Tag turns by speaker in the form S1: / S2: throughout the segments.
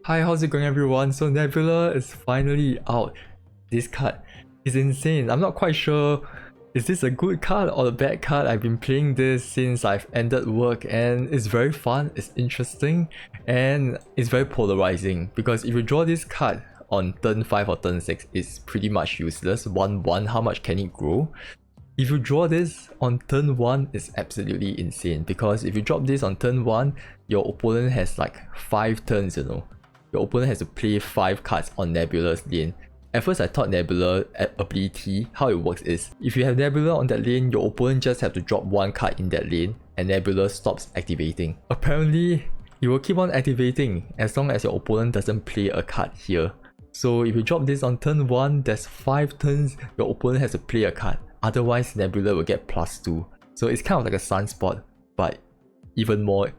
S1: Hi, how's it going everyone? So Nebula is finally out. This card is insane. I'm not quite sure, is this a good card or a bad card? I've been playing this since I've ended work and it's very fun, it's interesting, and it's very polarizing because if you draw this card on turn 5 or turn 6, it's pretty much useless. 1-1, how much can it grow? If you draw this on turn 1, it's absolutely insane because if you drop this on turn 1, your opponent has like 5 turns, Your opponent has to play 5 cards on Nebula's lane. At first I thought Nebula ability, how it works is, if you have Nebula on that lane, your opponent just have to drop 1 card in that lane and Nebula stops activating. Apparently, it will keep on activating as long as your opponent doesn't play a card here. So if you drop this on turn 1, there's 5 turns your opponent has to play a card. Otherwise, Nebula will get +2. So it's kind of like a Sunspot, but even more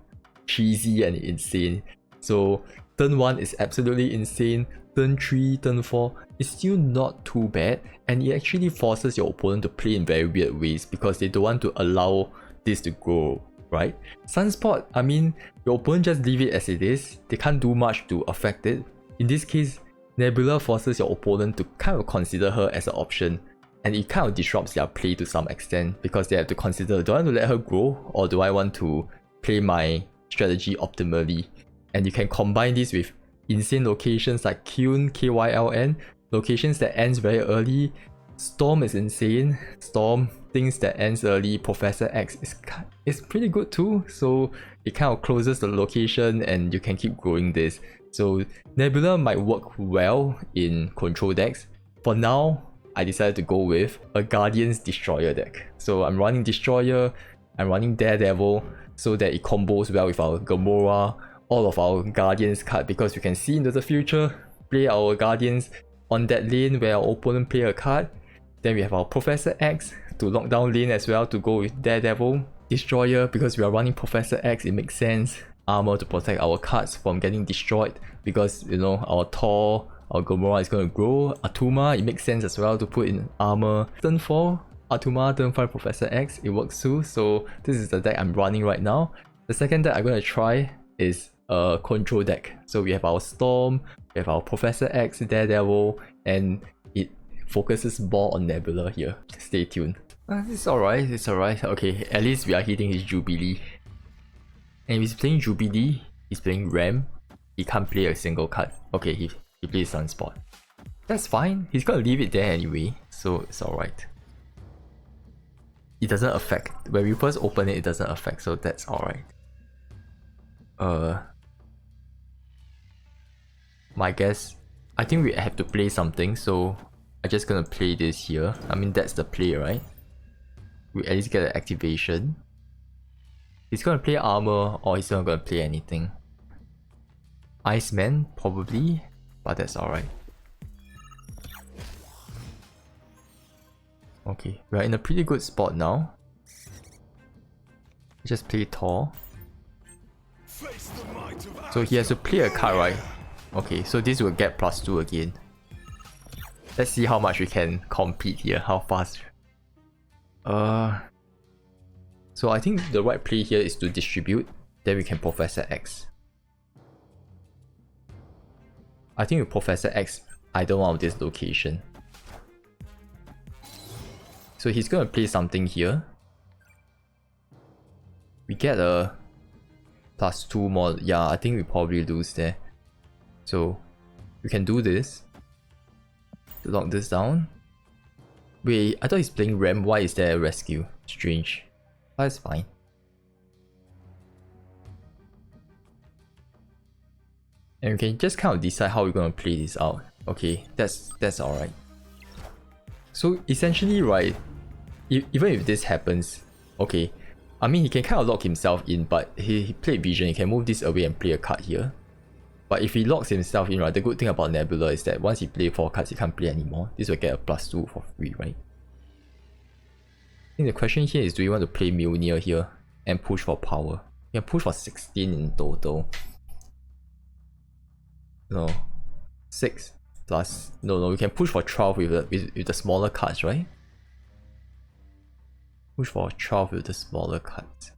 S1: cheesy and insane. So turn 1 is absolutely insane. Turn 3, turn 4 is still not too bad, and it actually forces your opponent to play in very weird ways because they don't want to allow this to grow, right? Sunspot, I mean, your opponent just leave it as it is. They can't do much to affect it. In this case, Nebula forces your opponent to kind of consider her as an option, and it kind of disrupts their play to some extent because they have to consider, do I want to let her grow or do I want to play my strategy optimally? And you can combine this with insane locations like Kyun, KYLN, locations that ends very early. Storm is insane. Storm, things that ends early. Professor X is pretty good too. So it kind of closes the location and you can keep growing this. So Nebula might work well in control decks. For now, I decided to go with a Guardian's Destroyer deck. So I'm running Destroyer, I'm running Daredevil so that it combos well with our Gamora, all of our Guardians card, because we can see into the future, play our Guardians on that lane where our opponent play a card. Then we have our Professor X to lock down lane as well to go with Daredevil. Destroyer, because we are running Professor X, it makes sense. Armor to protect our cards from getting destroyed because, our Thor, our Gamora is going to grow. Attuma, it makes sense as well to put in armor. Turn 4, Attuma, turn 5, Professor X, it works too. So this is the deck I'm running right now. The second deck I'm going to try is a control deck. So we have our Storm, we have our Professor X, Daredevil, and it focuses more on Nebula here. Stay tuned. It's alright, it's alright. Okay, at least we are hitting his Jubilee. And if he's playing Jubilee, he's playing Ram, he can't play a single card. Okay, he plays Sunspot. That's fine, he's gonna leave it there anyway, so it's alright. It doesn't affect, when we first open it, it doesn't affect, so that's alright. My guess, I think we have to play something, so I'm just gonna play this here. I mean, that's the play, right? We at least get an activation. He's gonna play armor, or he's not gonna play anything. Iceman, probably, but that's alright. Okay, we're in a pretty good spot now. Just play Thor. So he has to play a card, right? Okay, so this will get +2 again. Let's see how much we can compete here, how fast. So I think the right play here is to distribute, then we can Professor X. I think with Professor X, either one of this location. So he's gonna play something here. We get a +2 more. Yeah, I think we probably lose there. So we can do this to lock this down. Wait, I thought he's playing Ram. Why is there a rescue? Strange. That's fine. And we can just kind of decide how we're gonna play this out. Okay, that's alright. So essentially, right, even if this happens, okay, I mean, he can kind of lock himself in, but he played Vision, he can move this away and play a card here. But if he locks himself in, right, the good thing about Nebula is that once he plays 4 cards, he can't play anymore. This will get a +2 for free, right? I think the question here is, do you want to play Mjolnir here and push for power? You can push for 16 in total. No, 6 plus, no, we can push for 12 with the smaller cards, right? Push for 12 with the smaller cards.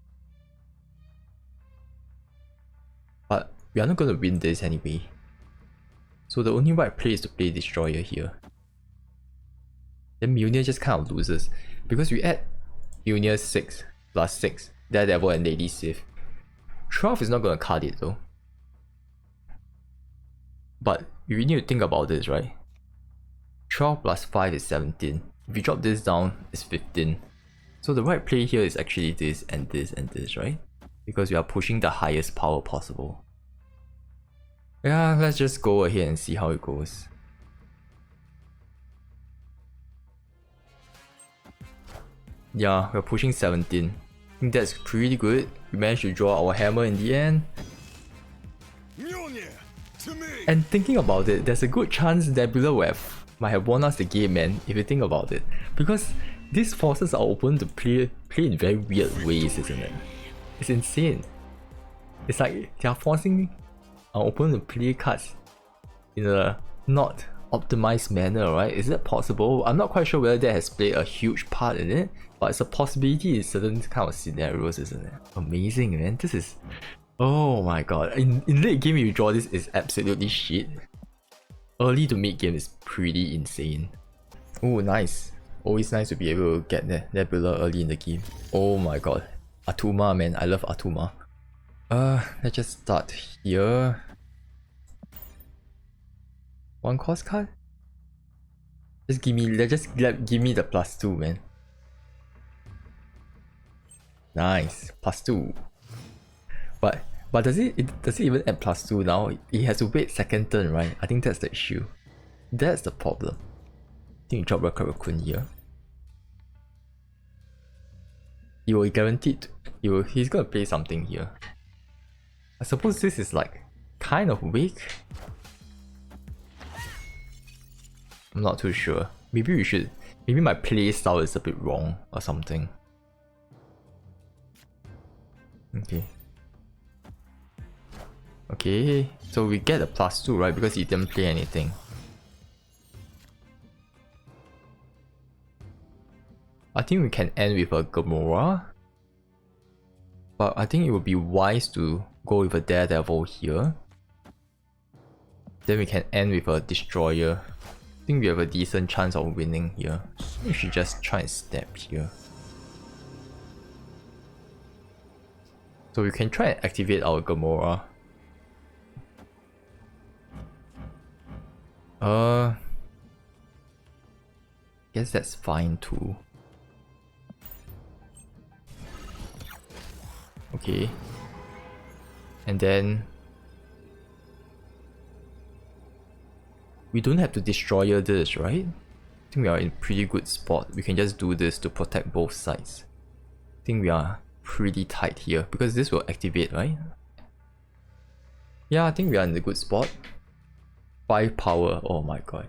S1: But we are not going to win this anyway. So the only right play is to play Destroyer here. Then Mjolnir just kind of loses. Because we add Mjolnir 6 plus 6, Daredevil and Lady Sif. 12 is not gonna cut it though. But you need to think about this, right? 12 plus 5 is 17. If you drop this down, it's 15. So the right play here is actually this and this and this, right? Because we are pushing the highest power possible. Yeah, let's just go ahead and see how it goes. Yeah, we're pushing 17. I think that's pretty good. We managed to draw our hammer in the end. And thinking about it, there's a good chance Nebula might have won us the game, man, if you think about it. Because this forces our opponent to play in very weird ways, isn't it? It's insane. It's like they are forcing our opponent to play cards in a not optimized manner, right? Is that possible? I'm not quite sure whether that has played a huge part in it, but it's a possibility in certain kind of scenarios, isn't it? Amazing, man. This is... oh my god. In late game, if you draw this, is absolutely shit. Early to mid game is pretty insane. Oh, nice. Always nice to be able to get Nebula early in the game. Oh my god. Attuma, man. I love Attuma. Let's just start here. One cost card? Just give me the +2, man. Nice. +2. But does it even add +2 now? It has to wait second turn, right? I think that's the issue. That's the problem. I think you drop Raccoon here. He will guaranteed he's gonna play something here. I suppose this is like kind of weak. I'm not too sure. Maybe my play style is a bit wrong or something. Okay. Okay, so we get a +2, right? Because he didn't play anything. I think we can end with a Gamora. But I think it would be wise to go with a Daredevil here. Then we can end with a Destroyer. I think we have a decent chance of winning here. We should just try and step here. So we can try and activate our Gamora. Guess that's fine too. Okay. And then we don't have to destroy this, right? I think we are in pretty good spot. We can just do this to protect both sides. I think we are pretty tight here because this will activate, right? Yeah, I think we are in a good spot. 5 power, oh my god.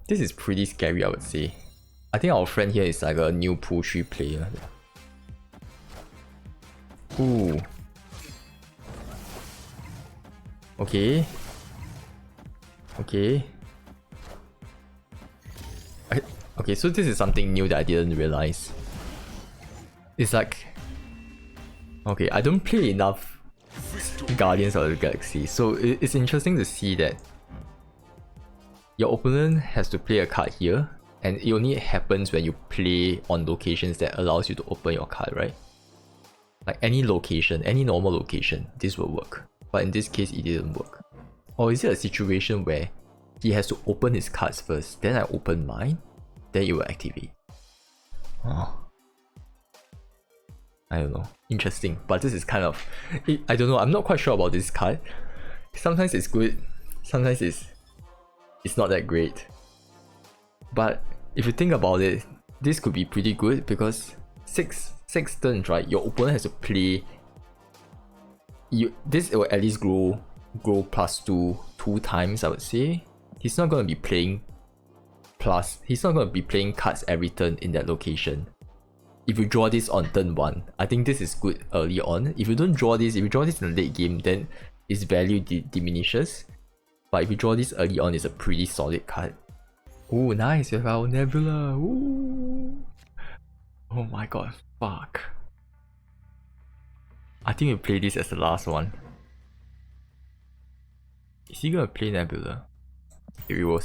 S1: This is pretty scary, I would say. I think our friend here is like a new pool 3 player. Ooh. Okay. Okay. Okay, so this is something new that I didn't realize. It's like... okay, I don't play enough Guardians of the Galaxy, so it's interesting to see that your opponent has to play a card here, and it only happens when you play on locations that allows you to open your card, right? Like any location, any normal location, this will work. But in this case, it didn't work. Or is it a situation where he has to open his cards first, then I open mine, then it will activate? Oh. I don't know. Interesting. But this is kind of... I don't know. I'm not quite sure about this card. Sometimes it's good. Sometimes it's not that great. But if you think about it, this could be pretty good because 6 turns, right? Your opponent has to play... this will at least grow +2 2 times, I would say. He's not going to be playing he's not going to be playing cards every turn in that location. If you draw this on turn 1, I think this is good early on. If you don't draw this, if you draw this in the late game, then its value diminishes. But if you draw this early on, it's a pretty solid card. Oh, nice, we have our Nebula. Ooh. Oh my god, fuck. I think we play this as the last one. Is he gonna play Nebula? If he will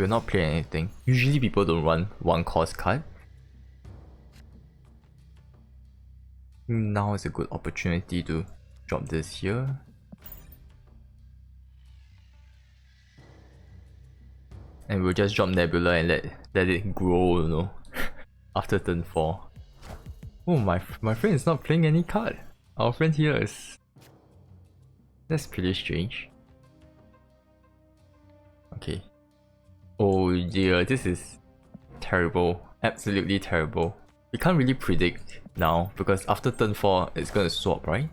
S1: not play anything. Usually people don't run one cost card. Now is a good opportunity to drop this here. And we'll just drop Nebula and let it grow, you know, after turn 4. Oh, my friend is not playing any card. Our friend here is... That's pretty strange. Okay. Oh dear, this is terrible. Absolutely terrible. We can't really predict now because after turn 4 it's gonna swap, right?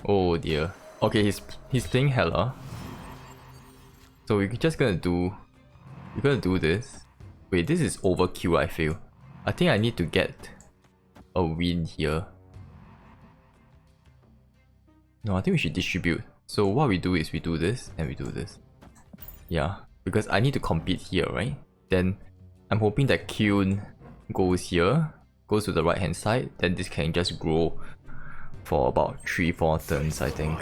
S1: Oh dear. Okay, he's playing Hela. So we're just gonna do... We're gonna do this. Wait, this is overkill, I feel. I think I need to get a win here. No, I think we should distribute. So what we do is we do this and we do this. Yeah, because I need to compete here, right? Then I'm hoping that Kyun goes here, goes to the right hand side, then this can just grow for about 3-4 turns, I think.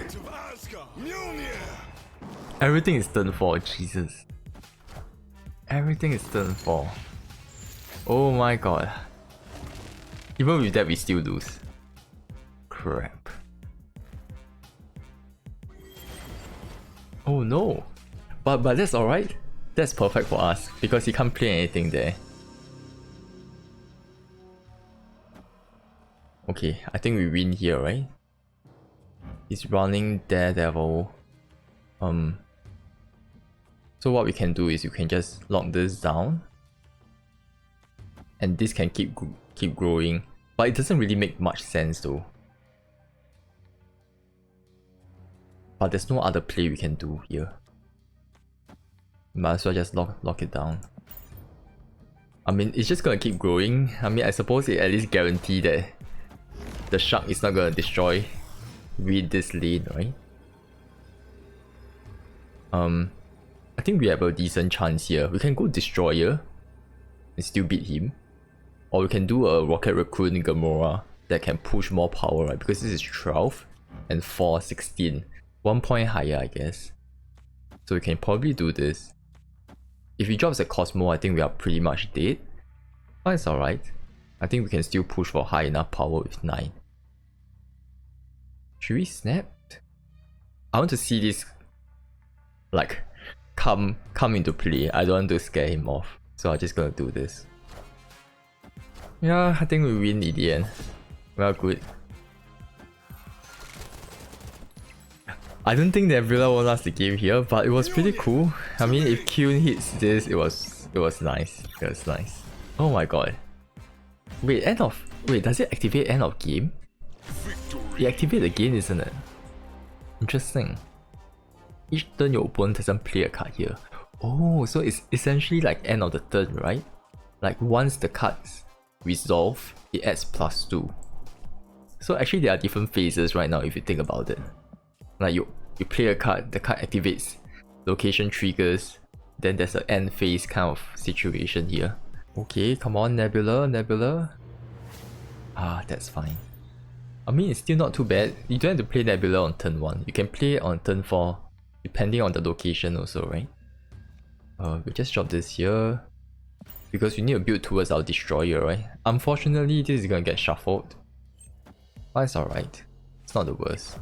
S1: Everything is turn 4, Jesus. Everything is turn 4. Oh my god. Even with that we still lose. Crap. Oh no. But that's alright. That's perfect for us because he can't play anything there. Okay, I think we win here, right? He's running Daredevil. So what we can do is you can just lock this down. And this can keep growing. But it doesn't really make much sense though. But there's no other play we can do here. Might as well just lock it down. I mean, it's just gonna keep growing. I mean, I suppose it at least guarantee that the shark is not gonna destroy with this lane, right? I think we have a decent chance here. We can go Destroyer and still beat him. Or we can do a Rocket Raccoon Gamora that can push more power, right? Because this is 12 and 4, 16. 1 point higher, I guess. So we can probably do this. If he drops a Cosmo, I think we are pretty much dead. But it's alright. I think we can still push for high enough power with 9. Should we snap? I want to see this like come into play. I don't want to scare him off. So I'm just gonna do this. Yeah, I think we win in the end. Well, good. I don't think Nebula won us the game here, but it was pretty cool. I mean, if Kyun hits this, it was nice. It was nice. Oh my god. Wait, does it activate end of game? It activates again, isn't it? Interesting. Each turn your opponent doesn't play a card here. Oh, so it's essentially like end of the turn, right? Like once the cards resolve, it adds +2. So actually there are different phases right now if you think about it. Like you play a card, the card activates, location triggers, then there's an end phase kind of situation here. Okay, come on Nebula. Ah, that's fine. I mean, it's still not too bad. You don't have to play Nebula on turn 1. You can play it on turn 4, depending on the location also, right? We'll just drop this here. Because we need to build towards our Destroyer, right? Unfortunately, this is gonna get shuffled. But it's alright. It's not the worst.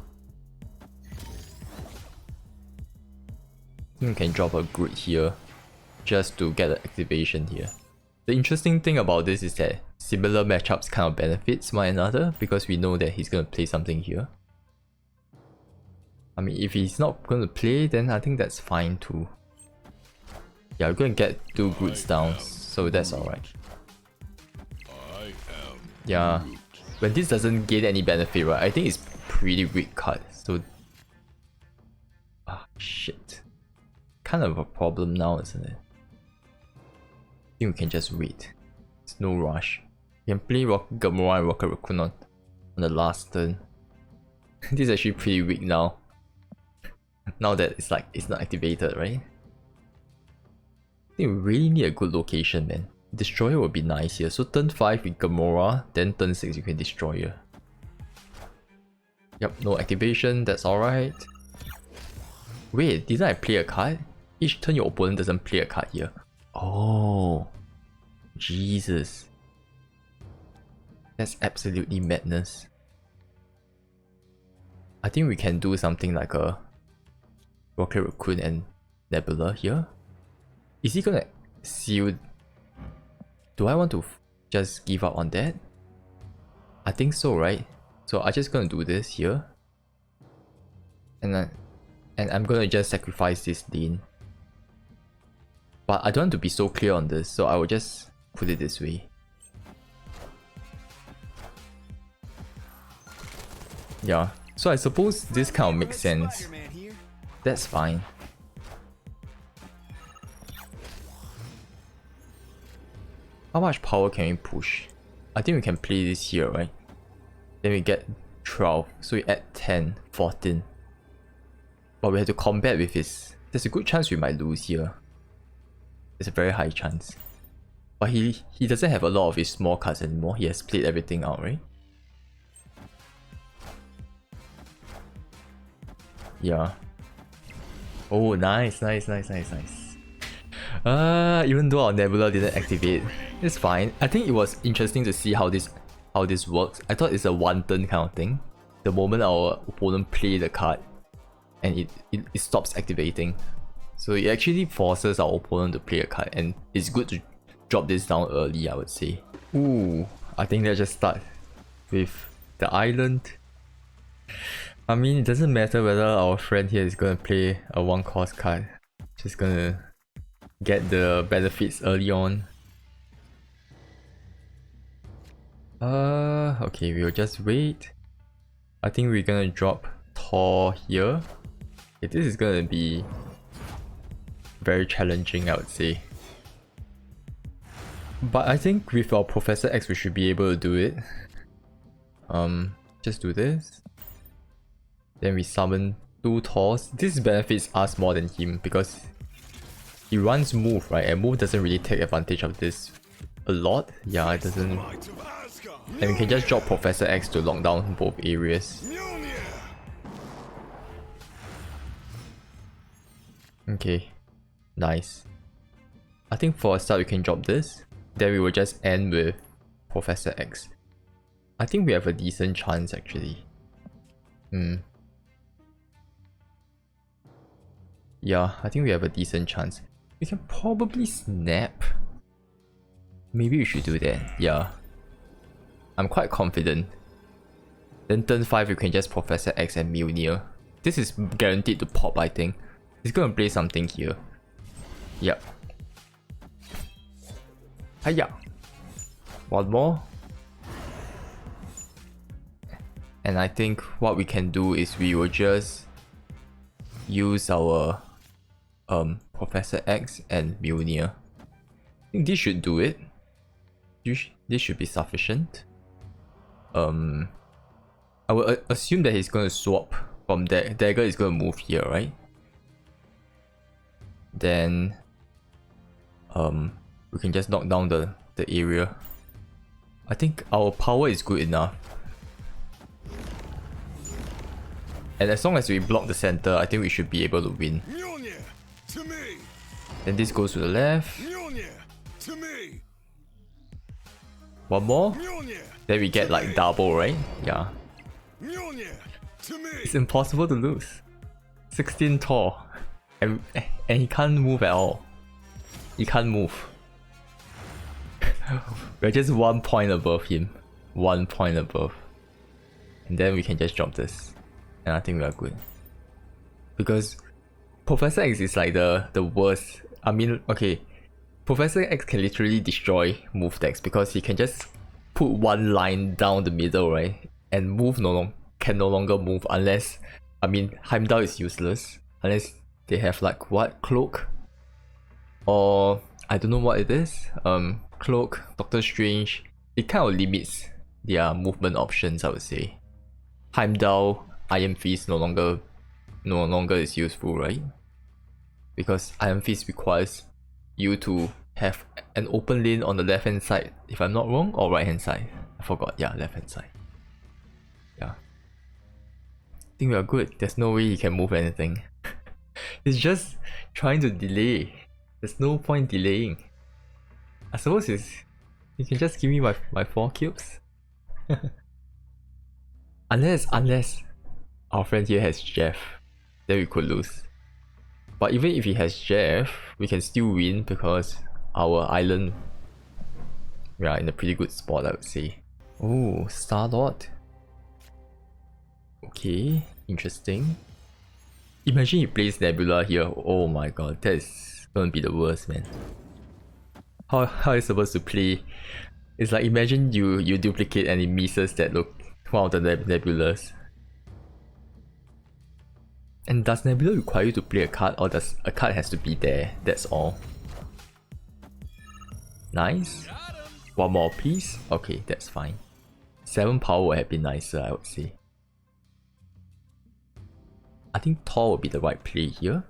S1: I think we can drop a Groot here, just to get an activation here. The interesting thing about this is that similar matchups kind of benefits one another because we know that he's going to play something here. I mean, if he's not going to play, then I think that's fine too. Yeah, we're going to get 2 Groots down, so that's alright. Yeah, when this doesn't gain any benefit, right, I think it's pretty weak card, so... Ah, shit. Kind of a problem now, isn't it? I think we can just wait. It's no rush. We can play Gamora and Rocket Raccoon on the last turn. This is actually pretty weak now. Now that it's like it's not activated, right? I think we really need a good location, man. Destroyer would be nice here. So turn 5 with Gamora, then turn 6 you can Destroyer. Yep, no activation, that's alright. Wait, didn't I play a card? Each turn your opponent doesn't play a card here. Oh, Jesus. That's absolutely madness. I think we can do something like a Rocket Raccoon and Nebula here. Is he gonna seal? Do I want to just give up on that? I think so, right? So I'm just gonna do this here. And I'm gonna just sacrifice this lane. But I don't want to be so clear on this, so I will just put it this way. Yeah, so I suppose this kind of makes sense. That's fine. How much power can we push? I think we can play this here, right? Then we get 12, so we add 10, 14. But we have to combat with his... There's a good chance we might lose here. There's a very high chance. But he doesn't have a lot of his small cards anymore. He has played everything out, right? Yeah. Oh, nice. Even though our Nebula didn't activate, it's fine. I think it was interesting to see how this works. I thought it's a one turn kind of thing. The moment our opponent play the card, and it stops activating. So it actually forces our opponent to play a card, and it's good to drop this down early, I would say. Ooh, I think let's just start with the island. I mean, it doesn't matter whether our friend here is gonna play a one cost card. Just gonna get the benefits early on. Okay, we'll just wait. I think we're gonna drop Thor here. Okay, this is gonna be very challenging, I would say. But I think with our Professor X we should be able to do it. Just do this. Then we summon 2 Thors. This benefits us more than him because he runs move, right? And move doesn't really take advantage of this a lot. Yeah, it doesn't. And we can just drop Professor X to lock down both areas. Okay, nice. I think for a start we can drop this. Then we will just end with Professor X. I think we have a decent chance actually. Yeah, I think we have a decent chance. We can probably snap. Maybe we should do that. Yeah. I'm quite confident. Then turn 5 we can just Professor X and Mjolnir. This is guaranteed to pop, I think. He's gonna play something here. Yep. Hiya. One more. And I think what we can do is we will just use our Professor X and Mjolnir. I think this should do it. This should be sufficient. I will assume that he's going to swap from there. Dagger is going to move here, right? Then we can just knock down the area. I think our power is good enough. And as long as we block the center, I think we should be able to win. Then this goes to the left. One more. Then we get like double, right? Yeah. It's impossible to lose. 16 Thor. And he can't move at all. He can't move. We're just 1 point above him. 1 point above. And then we can just drop this. And I think we are good. Because Professor X is like the worst. I mean, okay. Professor X can literally destroy move decks because he can just put one line down the middle, right? And move can no longer move unless, I mean, Heimdall is useless. Unless they have like what? Cloak? Or I don't know what it is. Cloak, Doctor Strange. It kind of limits their movement options, I would say. Heimdall, Iron Fist no longer is useful, right? Because Iron Fist requires you to have an open lane on the left hand side, if I'm not wrong, or right hand side. I forgot, yeah, left hand side. Yeah. I think we are good. There's no way he can move anything. He's just trying to delay. There's no point delaying. I suppose he can just give me my 4 cubes. Unless our friend here has Jeff, then we could lose. But even if he has Jeff, we can still win because our island, we are in a pretty good spot, I would say. Oh, Star-Lord. Okay, interesting. Imagine he plays Nebula here. Oh my god, that is gonna be the worst, man. How are you supposed to play? It's like imagine you duplicate and it misses that look one of the Nebulas. And does Nebula require you to play a card, or does a card has to be there? That's all. Nice. One more please. Okay, that's fine. 7 power would have been nicer, I would say. I think Thor would be the right play here.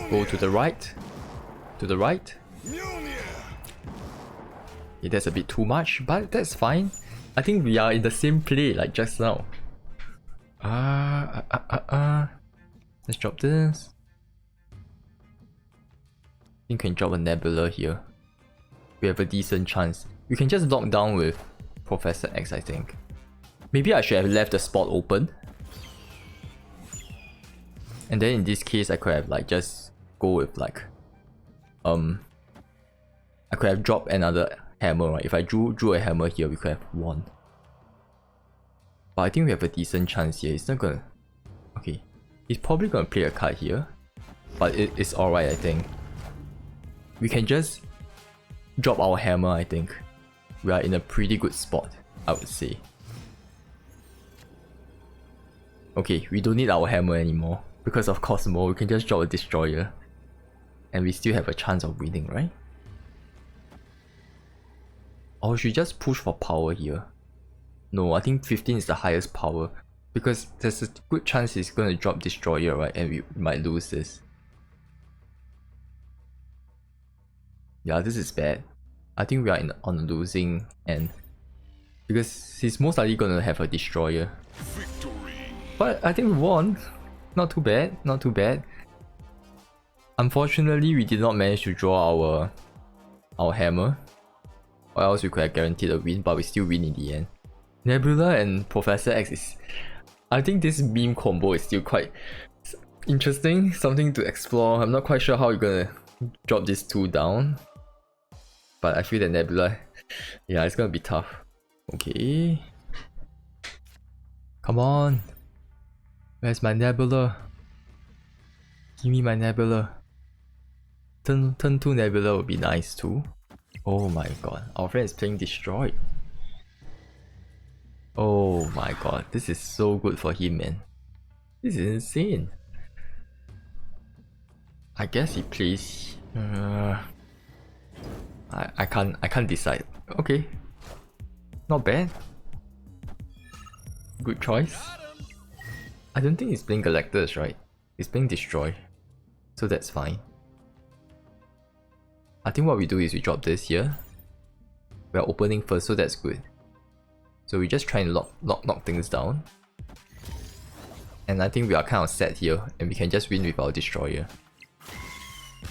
S1: Go to the right. To the right. Yeah, that's a bit too much, but that's fine. I think we are in the same play like just now. Let's drop this. I think we can drop a Nebula here. We have a decent chance. We can just lock down with Professor X, I think. Maybe I should have left the spot open. And then in this case I could have like just go with like I could have dropped another hammer, right? If I drew a hammer here, we could have won. But I think we have a decent chance here. It's not gonna... Okay. He's probably gonna play a card here. But it's alright, I think. We can just drop our hammer, I think. We are in a pretty good spot, I would say. Okay, we don't need our hammer anymore. Because of Cosmo, we can just drop a destroyer. And we still have a chance of winning, right? Or should we just push for power here? No, I think 15 is the highest power. Because there's a good chance he's gonna drop destroyer, right? And we might lose this. Yeah, this is bad. I think we are on the losing end. Because he's most likely gonna have a destroyer. Victory. But I think we won. Not too bad, not too bad. Unfortunately, we did not manage to draw our hammer. Or else we could have guaranteed a win, but we still win in the end. Nebula and Professor X is... I think this beam combo is still quite interesting, something to explore. I'm not quite sure how you're gonna drop these two down. But I feel that Nebula... yeah, it's gonna be tough. Okay. Come on. Where's my Nebula? Give me my Nebula. Turn 2 Nebula would be nice too. Oh my god, our friend is playing Destroy. Oh my god, this is so good for him, man. This is insane. I guess he plays... I can't decide. Okay. Not bad. Good choice. I don't think he's playing Galactus, right? He's playing Destroy. So that's fine. I think what we do is we drop this here. We are opening first, so that's good. So we just try and knock things down. And I think we are kind of set here, and we can just win with our Destroyer.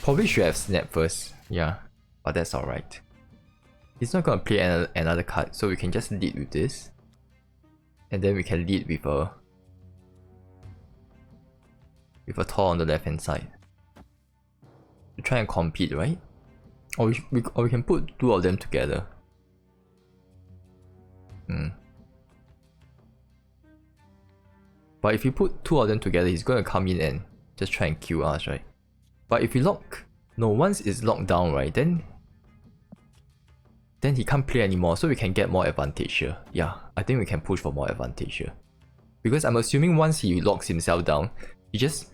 S1: Probably should have Snap first, yeah, but that's alright. He's not gonna play another card, so we can just lead with this. And then we can lead with a Thor on the left hand side. To try and compete, right? Or we can put 2 of them together. But if you put 2 of them together, he's gonna come in and just try and kill us, right? But if we lock... no, once it's locked down, right, then he can't play anymore, so we can get more advantage here. Yeah, I think we can push for more advantage here. Because I'm assuming once he locks himself down, it just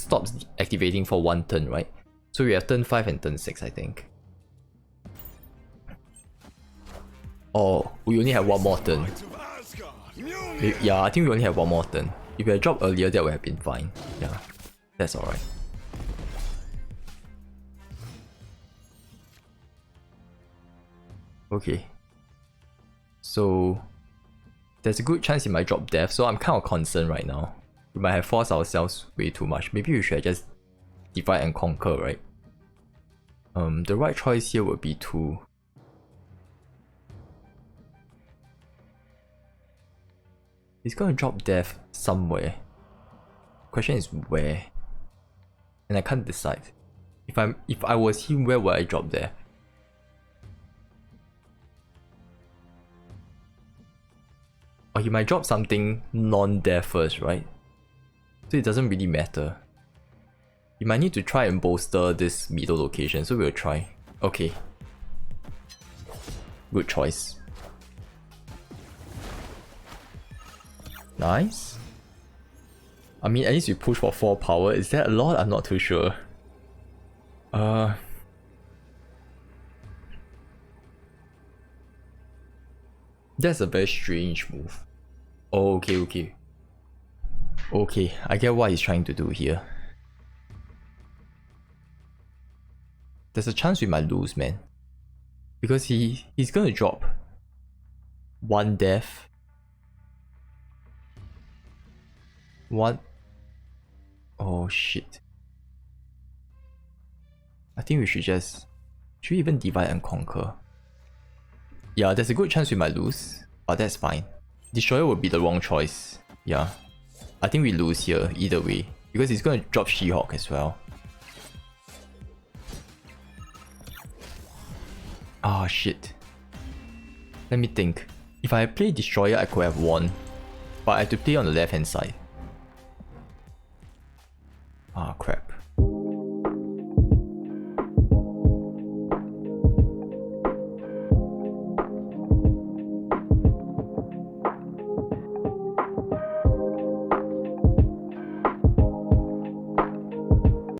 S1: stops activating for 1 turn, right? So we have turn 5 and turn 6, I think. Oh, we only have 1 more turn. Yeah, I think we only have 1 more turn. If we had dropped earlier, that would have been fine. Yeah, that's alright. Okay. So There's a good chance he might drop death, so I'm kind of concerned right now. We might have forced ourselves way too much. Maybe we should just divide and conquer, right? The right choice here would be to... He's gonna drop death somewhere. Question is where? And I can't decide. If I was him, where would I drop there? Or he might drop something non-death first, right? So it doesn't really matter. You might need to try and bolster this middle location, so we'll try. Okay. Good choice. Nice. I mean, at least we push for 4 power. Is that a lot? I'm not too sure. That's a very strange move. Oh, okay. Okay, I get what he's trying to do here. There's a chance we might lose, man. Because he's gonna drop 1 death. 1... Oh shit. I think we should just... Should we even divide and conquer? Yeah, there's a good chance we might lose, but that's fine. Destroyer would be the wrong choice. Yeah. I think we lose here either way, because he's gonna drop She-Hulk as well. Ah, shit. Let me think. If I had played Destroyer, I could have won, but I had to play on the left hand side. Ah, crap.